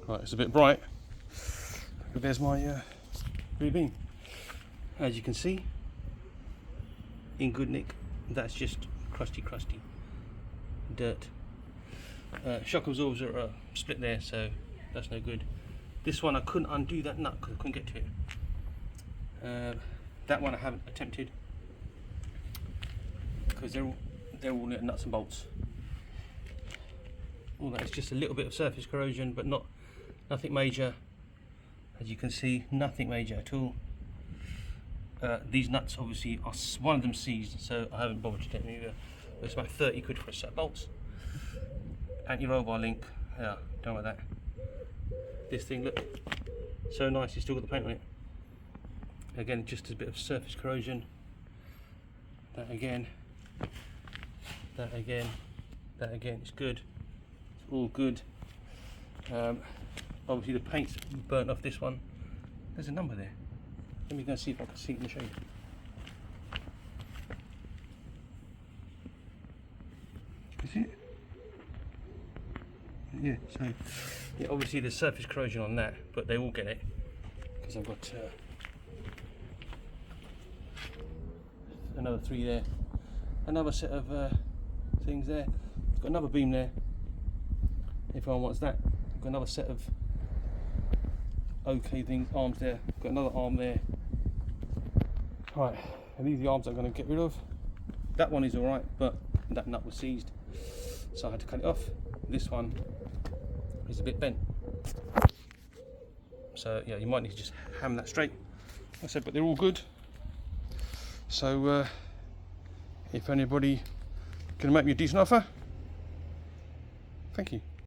Right, it's a bit bright, but there's my rear beam. As you can see, in good nick. That's just crusty dirt. Shock absorbers are split there, so that's no good. This one I couldn't undo that nut because I couldn't get to it. That one I haven't attempted because they're all nuts and bolts. All that is just a little bit of surface corrosion, but nothing major. As you can see, nothing major at all. These nuts obviously are one of them seized, so I haven't bothered to take them either. It's about 30 quid for a set of bolts. Anti-roll bar link, yeah, don't like that. This thing, look, so nice, it's still got the paint on it. Again, just a bit of surface corrosion. That again, that again, that again, it's good. It's all good. Obviously the paint's burnt off this one. There's a number there. Let me go see if I can see it in the shade. Can you see it? Yeah, so yeah, obviously there's surface corrosion on that, but they all get it because I've got another 3 there, another set of things there. I've got another beam there if anyone wants that. I've got another set of OK things, arms there. I've got another arm there. Right, and these are the arms I'm going to get rid of. That one is alright, but that nut was seized, so I had to cut it off. This one is a bit bent, so yeah, you might need to just hammer that straight. Like I said, but they're all good. So if anybody can make me a decent offer, thank you.